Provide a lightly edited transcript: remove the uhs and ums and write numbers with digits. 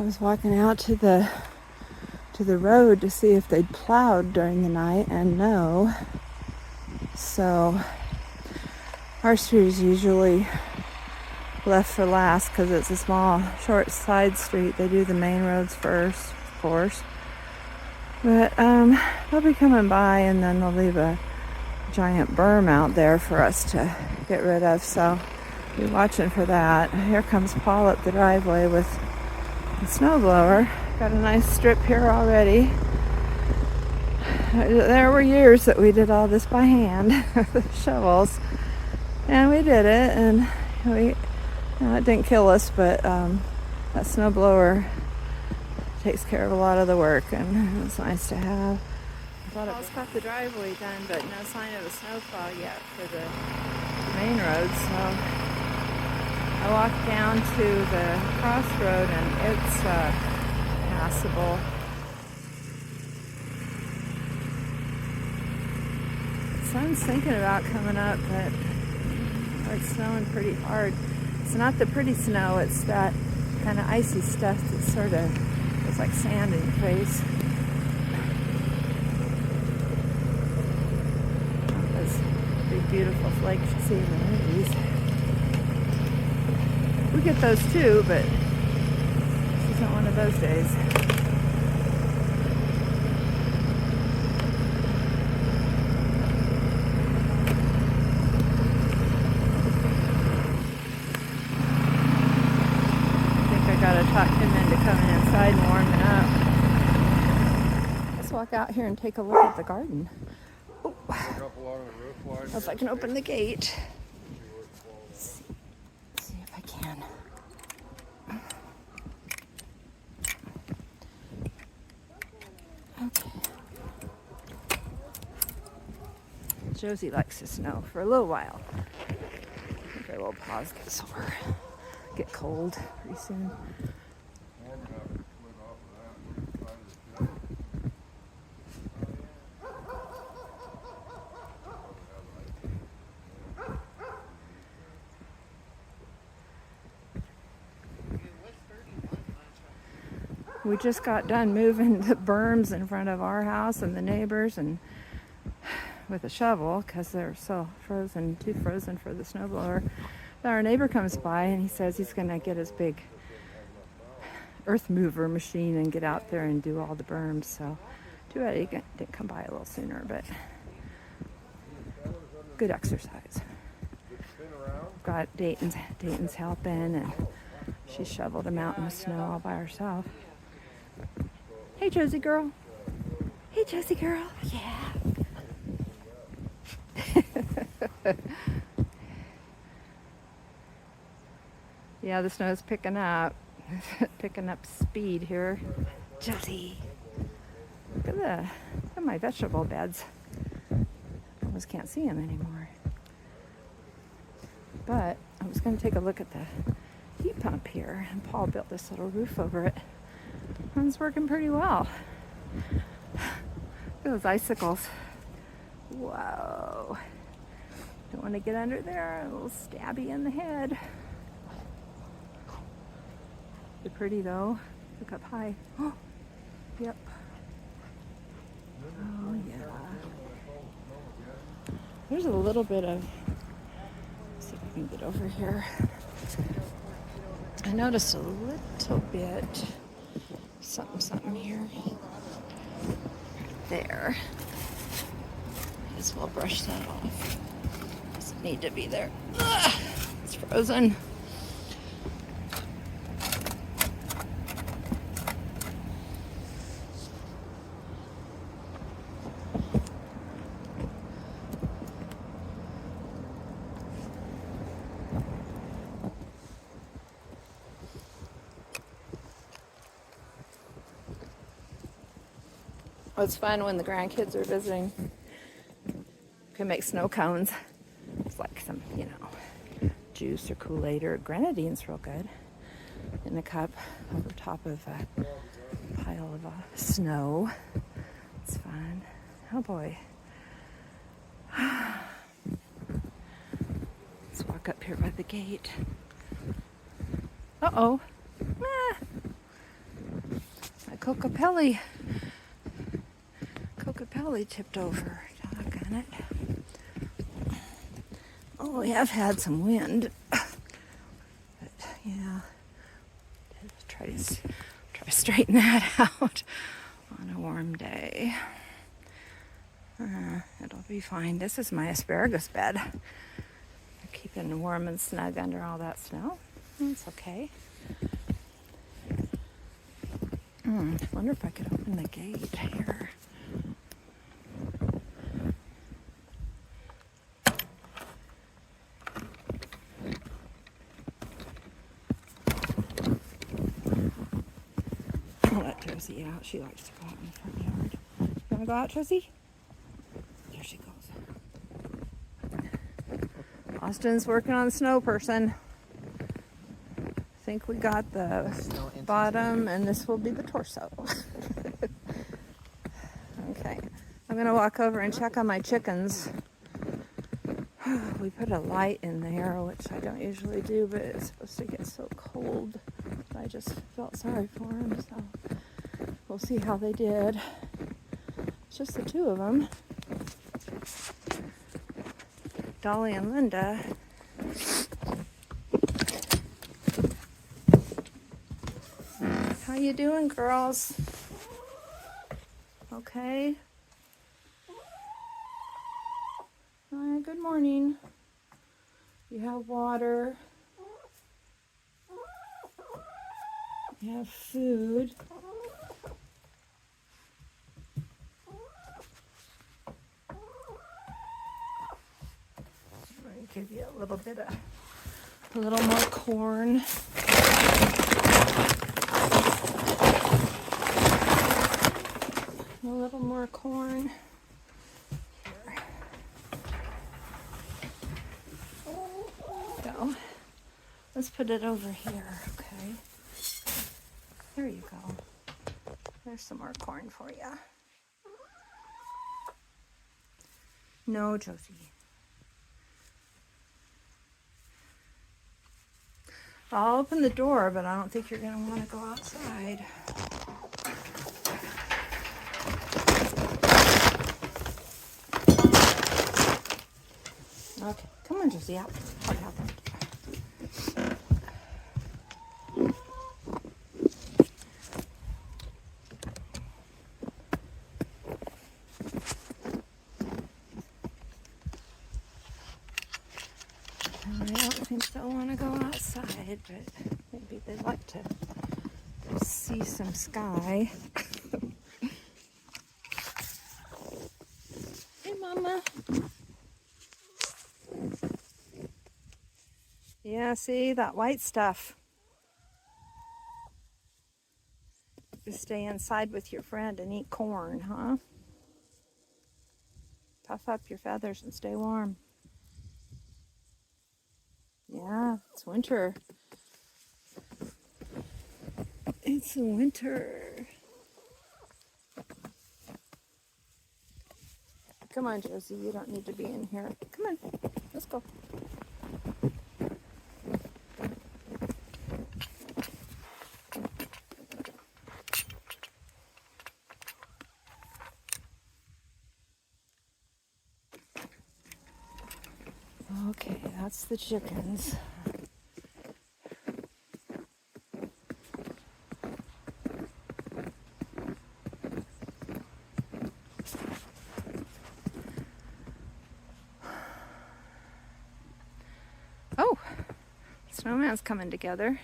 was walking out to the road to see if they'd plowed during the night, and no. So our street is usually left for last because it's a small, short side street. They do the main roads first, of course. But they'll be coming by, and then they'll leave a giant berm out there for us to get rid of. So be watching for that. Here comes Paul up the driveway with the snowblower. Got a nice strip here already. There were years that we did all this by hand with shovels, and we did it, and it didn't kill us, but that snowblower takes care of a lot of the work, and it's nice to have. Paul's got the driveway done, but no sign of a snowfall yet for the main road, so I walked down to the crossroad, and it's passable. The sun's thinking about coming up, but it's snowing pretty hard. It's not the pretty snow, it's that kind of icy stuff that sort of is like sand in your face. Those big beautiful flakes you see in the movies. We get those too, but this isn't one of those days. Gotta talk him into coming inside and warming up. Let's walk out here and take a look at the garden. Oh. If I can open the gate. Let's see if I can. Okay. Josie likes the snow for a little while. I think our little paws get sore. Get cold pretty soon. We just got done moving the berms in front of our house and the neighbors, and with a shovel because they're so frozen, too frozen for the snowblower. Our neighbor comes by and he says he's going to get his big earth mover machine and get out there and do all the berms. So too bad he didn't come by a little sooner, but good exercise. Got Dayton's helping, and she shoveled him out in the snow all by herself. Hey, Josie girl. Hey, Josie girl. Yeah. Yeah, the snow's picking up. Picking up speed here. Josie. Look at my vegetable beds. I almost can't see them anymore. But I was going to take a look at the heat pump here, and Paul built this little roof over it. And it's working pretty well. Look at those icicles. Whoa. Don't want to get under there. A little stabby in the head. They're pretty though. Look up high. Oh, yep. Oh yeah. There's a little bit of. Let's see if I can get over here. I noticed a little bit. Something here. There. Might as well brush that off. Doesn't need to be there. Ugh, it's frozen. It's fun when the grandkids are visiting. You can make snow cones. It's like some, juice or Kool-Aid or grenadine's real good in a cup over top of a pile of snow. It's fun. Oh boy. Let's walk up here by the gate. Uh-oh. Cocopelli tipped over. Doggone it. Oh, we have had some wind. But yeah, try to straighten that out on a warm day. It'll be fine. This is my asparagus bed. They're keeping warm and snug under all that snow. It's okay. Wonder if I could open the gate here. I'll let Josie out. She likes to go out in the front yard. You want to go out, Josie? There she goes. Austin's working on the snow person. I think we got the bottom, and this will be the torso. Okay, I'm gonna walk over and check on my chickens. We put a light in there, which I don't usually do, but it's supposed to get so cold. I just felt sorry for them, so we'll see how they did. It's just the two of them. Dolly and Linda. How you doing, girls? Okay. Hi, good morning. You have water. You have food. I'm going to give you a little more corn. A little more corn. Here. Go. Let's put it over here, okay? There you go. There's some more corn for you. No, Josie. I'll open the door, but I don't think you're going to want to go outside. Okay, come on, Josie, out. Out there. I don't think they'll want to go outside, but maybe they'd like to see some sky. Hey, Mama. Yeah, see, that white stuff. Just stay inside with your friend and eat corn, huh? Puff up your feathers and stay warm. Yeah, it's winter. It's winter. Come on, Josie, you don't need to be in here. Come on, let's go. Okay, that's the chickens. Oh, snowman's coming together.